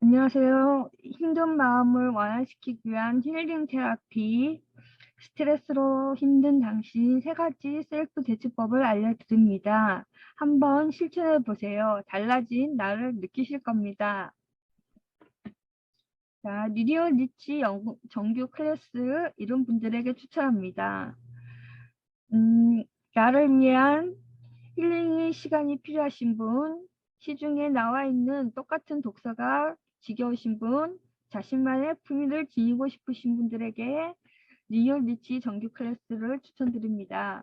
안녕하세요. 힘든 마음을 완화시키기 위한 힐링 테라피, 스트레스로 힘든 당신 세 가지 셀프 대처법을 알려드립니다. 한번 실천해 보세요. 달라진 나를 느끼실 겁니다. 자, 리디오 리치 정규 클래스 이런 분들에게 추천합니다. 나를 위한 힐링의 시간이 필요하신 분, 시중에 나와 있는 똑같은 독서가 지겨우신 분, 자신만의 품위를 지니고 싶으신 분들에게 리오 리치 정규 클래스를 추천드립니다.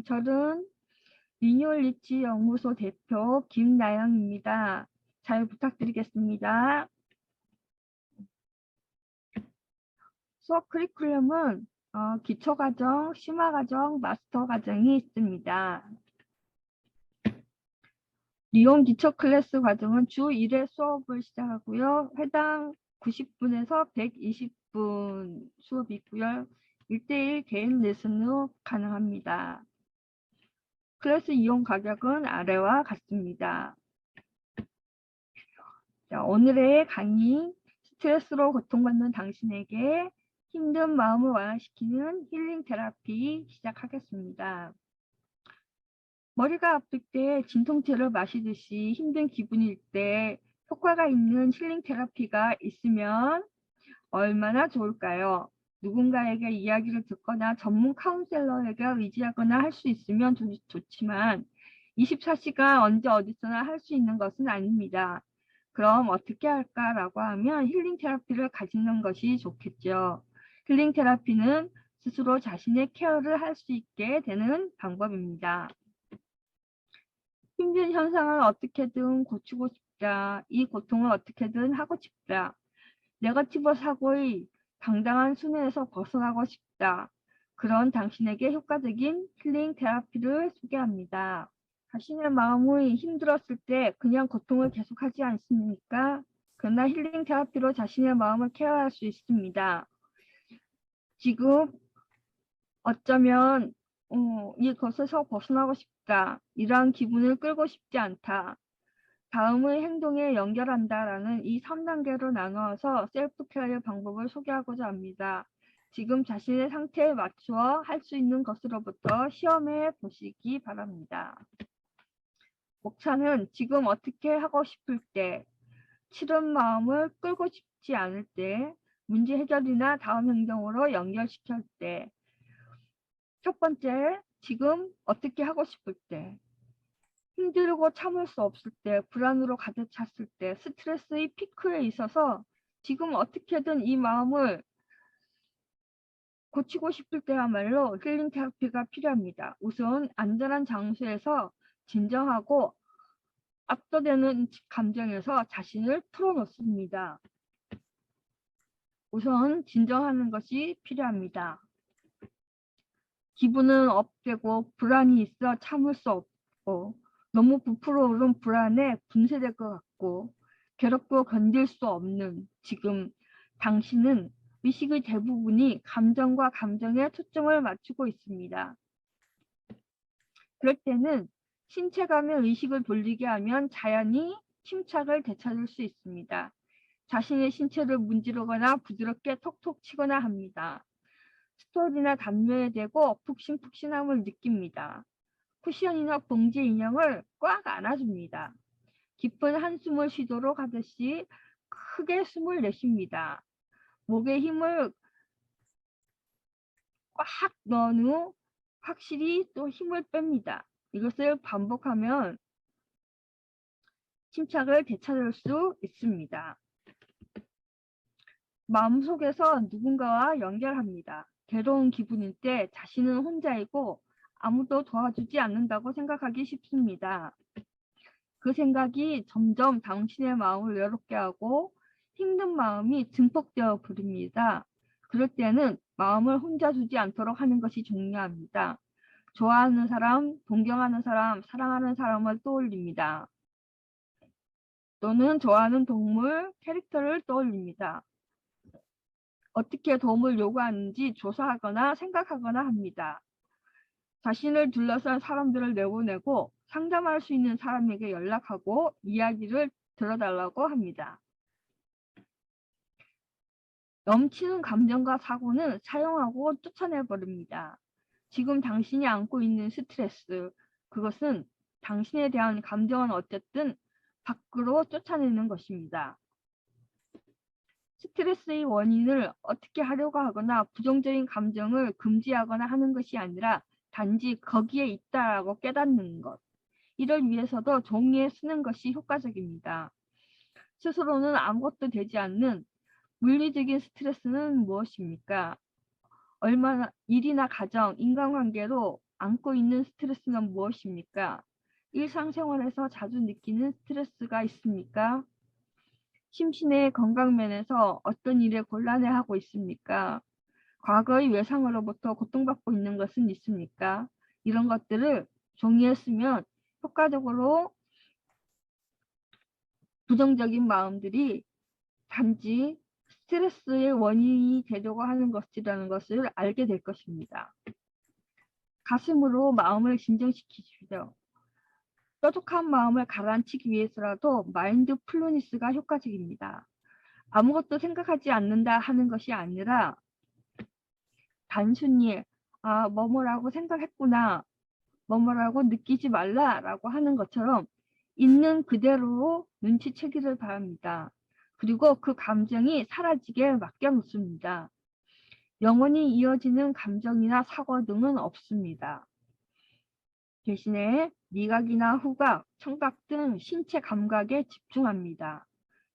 저는 리오 리치 연구소 대표 김나영입니다. 잘 부탁드리겠습니다. 수업 커리큘럼은 기초과정, 심화과정, 마스터과정이 있습니다. 리온 기초 클래스 과정은 주 1회 수업을 시작하고요. 해당 90분에서 120분 수업이 있고요. 1대1 개인 레슨으로 가능합니다. 클래스 이용 가격은 아래와 같습니다. 자, 오늘의 강의, 스트레스로 고통받는 당신에게 힘든 마음을 완화시키는 힐링 테라피 시작하겠습니다. 머리가 아플 때 진통제를 마시듯이 힘든 기분일 때 효과가 있는 힐링 테라피가 있으면 얼마나 좋을까요? 누군가에게 이야기를 듣거나 전문 카운셀러에게 의지하거나 할 수 있으면 좋지만 24시간 언제 어디서나 할 수 있는 것은 아닙니다. 그럼 어떻게 할까라고 하면 힐링 테라피를 가지는 것이 좋겠죠. 힐링 테라피는 스스로 자신의 케어를 할 수 있게 되는 방법입니다. 힘든 현상을 어떻게든 고치고 싶다. 이 고통을 어떻게든 하고 싶다. 네거티브 사고의 당당한 순회에서 벗어나고 싶다. 그런 당신에게 효과적인 힐링 테라피를 소개합니다. 자신의 마음이 힘들었을 때 그냥 고통을 계속하지 않습니까? 그러나 힐링 테라피로 자신의 마음을 케어할 수 있습니다. 지금 어쩌면 이것에서 벗어나고 싶다. 이러한 기분을 끌고 싶지 않다. 다음의 행동에 연결한다라는 이 3단계로 나누어서 셀프 케어의 방법을 소개하고자 합니다. 지금 자신의 상태에 맞추어 할 수 있는 것으로부터 시험해 보시기 바랍니다. 목차는 지금 어떻게 하고 싶을 때, 치른 마음을 끌고 싶지 않을 때, 문제 해결이나 다음 행동으로 연결시킬 때, 첫 번째, 지금 어떻게 하고 싶을 때, 힘들고 참을 수 없을 때, 불안으로 가득 찼을 때, 스트레스의 피크에 있어서 지금 어떻게든 이 마음을 고치고 싶을 때야말로 힐링 테라피가 필요합니다. 우선 안전한 장소에서 진정하고 압도되는 감정에서 자신을 풀어놓습니다. 우선 진정하는 것이 필요합니다. 기분은 업되고 불안이 있어 참을 수 없고 너무 부풀어 오른 불안에 분쇄될 것 같고 괴롭고 견딜 수 없는 지금 당신은 의식의 대부분이 감정과 감정에 초점을 맞추고 있습니다. 그럴 때는 신체감의 의식을 돌리게 하면 자연히 침착을 되찾을 수 있습니다. 자신의 신체를 문지르거나 부드럽게 톡톡 치거나 합니다. 스토리나 담요에 대고 푹신푹신함을 느낍니다. 쿠션이나 봉지 인형을 꽉 안아줍니다. 깊은 한숨을 쉬도록 하듯이 크게 숨을 내쉽니다. 목에 힘을 꽉 넣은 후 확실히 또 힘을 뺍니다. 이것을 반복하면 침착을 되찾을 수 있습니다. 마음속에서 누군가와 연결합니다. 괴로운 기분일 때 자신은 혼자이고 아무도 도와주지 않는다고 생각하기 쉽습니다. 그 생각이 점점 당신의 마음을 외롭게 하고 힘든 마음이 증폭되어 버립니다. 그럴 때는 마음을 혼자 두지 않도록 하는 것이 중요합니다. 좋아하는 사람, 동경하는 사람, 사랑하는 사람을 떠올립니다. 또는 좋아하는 동물, 캐릭터를 떠올립니다. 어떻게 도움을 요구하는지 조사하거나 생각하거나 합니다. 자신을 둘러싼 사람들을 내보내고 상담할 수 있는 사람에게 연락하고 이야기를 들어달라고 합니다. 넘치는 감정과 사고는 사용하고 쫓아내버립니다. 지금 당신이 안고 있는 스트레스, 그것은 당신에 대한 감정은 어쨌든 밖으로 쫓아내는 것입니다. 스트레스의 원인을 어떻게 하려고 하거나 부정적인 감정을 금지하거나 하는 것이 아니라 단지 거기에 있다라고 깨닫는 것. 이를 위해서도 종이에 쓰는 것이 효과적입니다. 스스로는 아무것도 되지 않는 물리적인 스트레스는 무엇입니까? 얼마나 일이나 가정, 인간관계로 안고 있는 스트레스는 무엇입니까? 일상생활에서 자주 느끼는 스트레스가 있습니까? 심신의 건강 면에서 어떤 일에 곤란해하고 있습니까? 과거의 외상으로부터 고통받고 있는 것은 있습니까? 이런 것들을 종이에 쓰면 효과적으로 부정적인 마음들이 단지 스트레스의 원인이 되려고 하는 것이라는 것을 알게 될 것입니다. 가슴으로 마음을 진정시키십시오. 뾰족한 마음을 가라앉히기 위해서라도 마인드풀니스가 효과적입니다. 아무것도 생각하지 않는다 하는 것이 아니라 단순히 뭐뭐라고 생각했구나, 뭐뭐라고 느끼지 말라라고 하는 것처럼 있는 그대로 눈치채기를 바랍니다. 그리고 그 감정이 사라지게 맡겨놓습니다. 영원히 이어지는 감정이나 사고 등은 없습니다. 대신에 미각이나 후각, 청각 등 신체 감각에 집중합니다.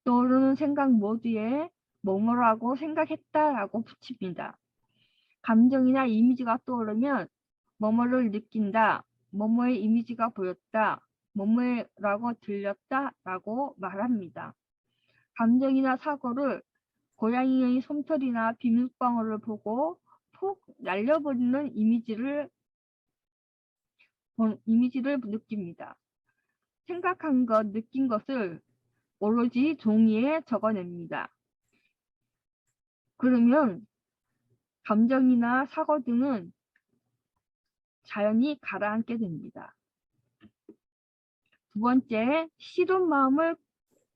떠오르는 생각 모두에 뭐뭐라고 생각했다라고 붙입니다. 감정이나 이미지가 떠오르면 뭐뭐를 느낀다, 뭐뭐의 이미지가 보였다, 뭐뭐라고 들렸다라고 말합니다. 감정이나 사고를 고양이의 솜털이나 비눗방울을 보고 폭 날려버리는 이미지를 느낍니다. 생각한 것, 느낀 것을 오로지 종이에 적어냅니다. 그러면 감정이나 사고 등은 자연히 가라앉게 됩니다. 두 번째, 싫은 마음을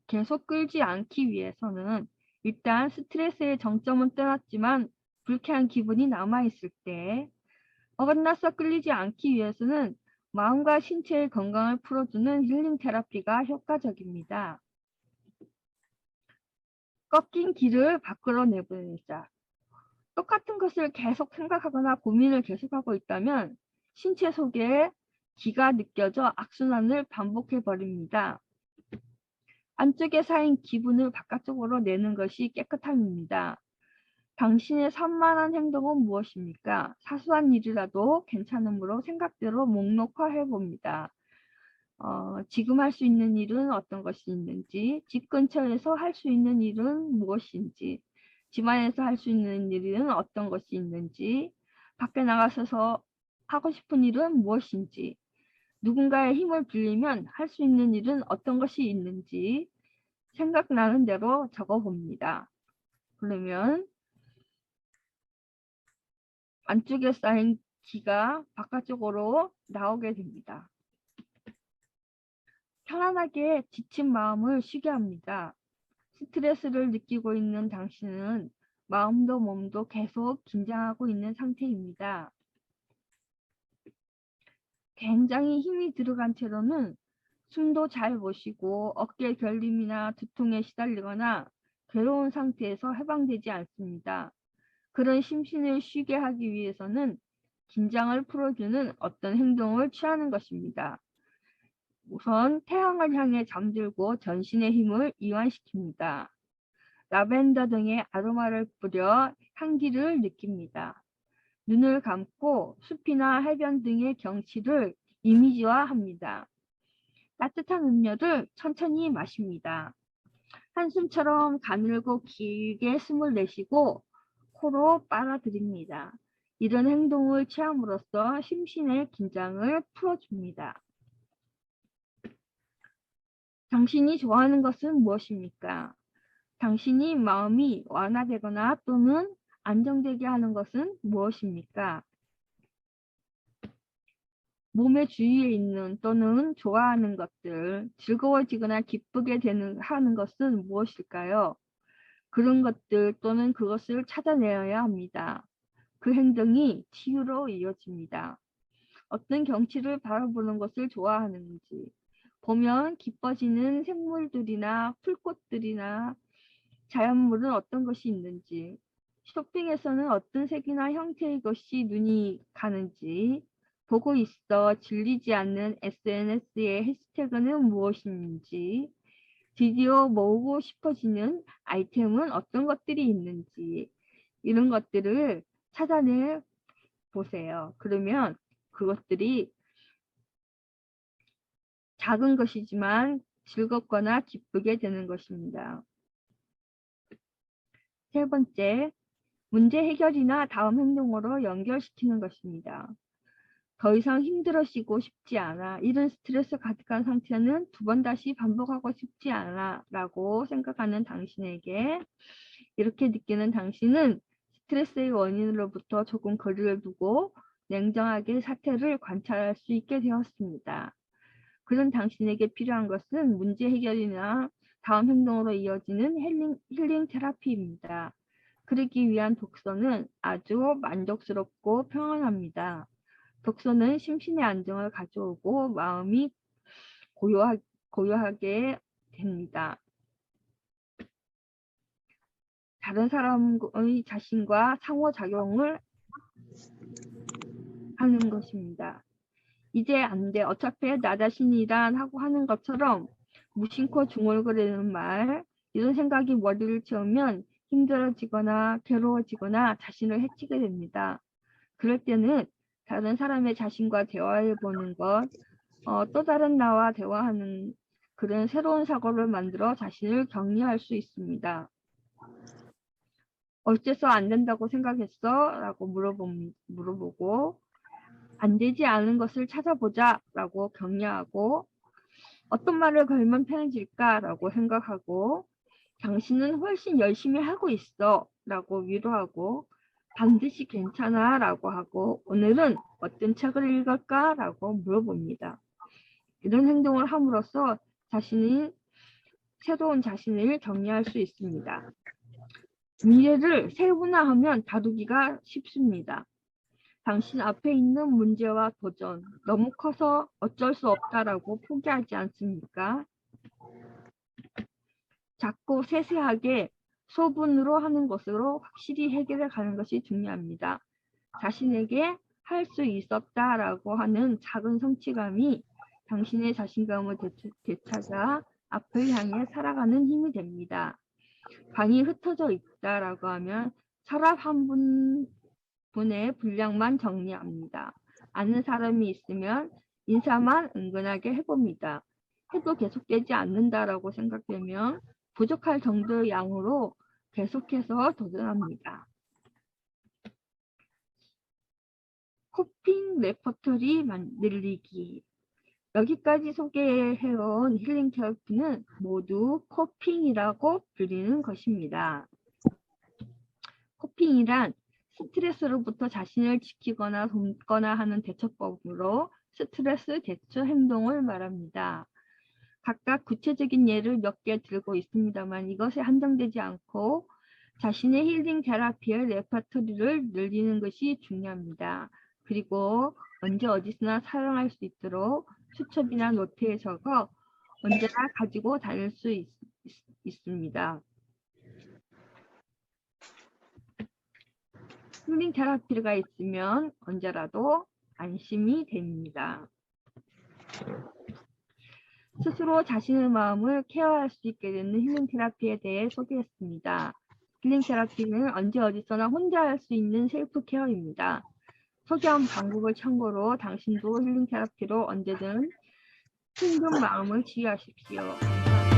계속 끌지 않기 위해서는 일단 스트레스의 정점은 떠났지만 불쾌한 기분이 남아있을 때 어긋나서 끌리지 않기 위해서는 마음과 신체의 건강을 풀어주는 힐링 테라피가 효과적입니다. 꺾인 기를 밖으로 내보내자. 똑같은 것을 계속 생각하거나 고민을 계속하고 있다면 신체 속에 기가 느껴져 악순환을 반복해 버립니다. 안쪽에 쌓인 기분을 바깥쪽으로 내는 것이 깨끗함입니다. 당신의 산만한 행동은 무엇입니까? 사소한 일이라도 괜찮으므로 생각대로 목록화해 봅니다. 지금 할 수 있는 일은 어떤 것이 있는지, 집 근처에서 할 수 있는 일은 무엇인지, 집안에서 할 수 있는 일은 어떤 것이 있는지, 밖에 나가서 하고 싶은 일은 무엇인지, 누군가의 힘을 빌리면 할 수 있는 일은 어떤 것이 있는지 생각나는 대로 적어봅니다. 그러면 안쪽에 쌓인 기가 바깥쪽으로 나오게 됩니다. 편안하게 지친 마음을 쉬게 합니다. 스트레스를 느끼고 있는 당신은 마음도 몸도 계속 긴장하고 있는 상태입니다. 굉장히 힘이 들어간 채로는 숨도 잘 못 쉬고 어깨 결림이나 두통에 시달리거나 괴로운 상태에서 해방되지 않습니다. 그런 심신을 쉬게 하기 위해서는 긴장을 풀어주는 어떤 행동을 취하는 것입니다. 우선 태양을 향해 잠들고 전신의 힘을 이완시킵니다. 라벤더 등의 아로마를 뿌려 향기를 느낍니다. 눈을 감고 숲이나 해변 등의 경치를 이미지화합니다. 따뜻한 음료를 천천히 마십니다. 한숨처럼 가늘고 길게 숨을 내쉬고 코로 빨아들입니다. 이런 행동을 취함으로써 심신의 긴장을 풀어줍니다. 당신이 좋아하는 것은 무엇입니까? 당신이 마음이 완화되거나 또는 안정되게 하는 것은 무엇입니까? 몸의 주위에 있는 또는 좋아하는 것들, 즐거워지거나 기쁘게 하는 것은 무엇일까요? 그런 것들 또는 그것을 찾아내야 합니다. 그 행동이 치유로 이어집니다. 어떤 경치를 바라보는 것을 좋아하는지, 보면 기뻐지는 생물들이나 풀꽃들이나 자연물은 어떤 것이 있는지, 쇼핑에서는 어떤 색이나 형태의 것이 눈이 가는지, 보고 있어 질리지 않는 SNS의 해시태그는 무엇인지, 드디어 모으고 싶어지는 아이템은 어떤 것들이 있는지, 이런 것들을 찾아내 보세요. 그러면 그것들이 작은 것이지만 즐겁거나 기쁘게 되는 것입니다. 세 번째, 문제 해결이나 다음 행동으로 연결시키는 것입니다. 더 이상 힘들어지고 싶지 않아. 이런 스트레스 가득한 상태는 두 번 다시 반복하고 싶지 않아 라고 생각하는 당신에게, 이렇게 느끼는 당신은 스트레스의 원인으로부터 조금 거리를 두고 냉정하게 사태를 관찰할 수 있게 되었습니다. 그런 당신에게 필요한 것은 문제 해결이나 다음 행동으로 이어지는 힐링 테라피입니다. 그러기 위한 독서는 아주 만족스럽고 평안합니다. 독서는 심신의 안정을 가져오고 마음이 고요하게 됩니다. 다른 사람의 자신과 상호작용을 하는 것입니다. 이제 안 돼. 어차피 나 자신이란 하고 하는 것처럼 무심코 중얼거리는 말, 이런 생각이 머리를 채우면 힘들어지거나 괴로워지거나 자신을 해치게 됩니다. 그럴 때는 다른 사람의 자신과 대화해보는 것, 또 다른 나와 대화하는 그런 새로운 사고를 만들어 자신을 격려할 수 있습니다. 어째서 안 된다고 생각했어? 라고 물어보고 안 되지 않은 것을 찾아보자 라고 격려하고, 어떤 말을 걸면 편해질까 라고 생각하고, 당신은 훨씬 열심히 하고 있어 라고 위로하고, 반드시 괜찮아 라고 하고, 오늘은 어떤 책을 읽을까 라고 물어봅니다. 이런 행동을 함으로써 새로운 자신을 격려할 수 있습니다. 미래를 세분화하면 다루기가 쉽습니다. 당신 앞에 있는 문제와 도전, 너무 커서 어쩔 수 없다라고 포기하지 않습니까? 작고 세세하게 소분으로 하는 것으로 확실히 해결해 가는 것이 중요합니다. 자신에게 할 수 있었다라고 하는 작은 성취감이 당신의 자신감을 되찾아 앞을 향해 살아가는 힘이 됩니다. 방이 흩어져 있다라고 하면 서랍 한 분의 분량만 정리합니다. 아는 사람이 있으면 인사만 은근하게 해봅니다. 해도 계속되지 않는다라고 생각되면 부족할 정도의 양으로 계속해서 도전합니다. 코핑 레퍼토리 늘리기. 여기까지 소개해온 힐링 테라피는 모두 코핑이라고 불리는 것입니다. 코핑이란 스트레스로부터 자신을 지키거나 돕거나 하는 대처법으로 스트레스 대처 행동을 말합니다. 각각 구체적인 예를 몇 개 들고 있습니다만 이것에 한정되지 않고 자신의 힐링 테라피의 레퍼토리를 늘리는 것이 중요합니다. 그리고 언제 어디서나 사용할 수 있도록 수첩이나 노트에 적어 언제나 가지고 다닐 수 있습니다. 힐링 테라피가 있으면 언제라도 안심이 됩니다. 스스로 자신의 마음을 케어할 수 있게 되는 힐링 테라피에 대해 소개했습니다. 힐링 테라피는 언제 어디서나 혼자 할 수 있는 셀프 케어입니다. 소개한 방법을 참고로 당신도 힐링 테라피로 언제든 힘든 마음을 치유하십시오. 감사합니다.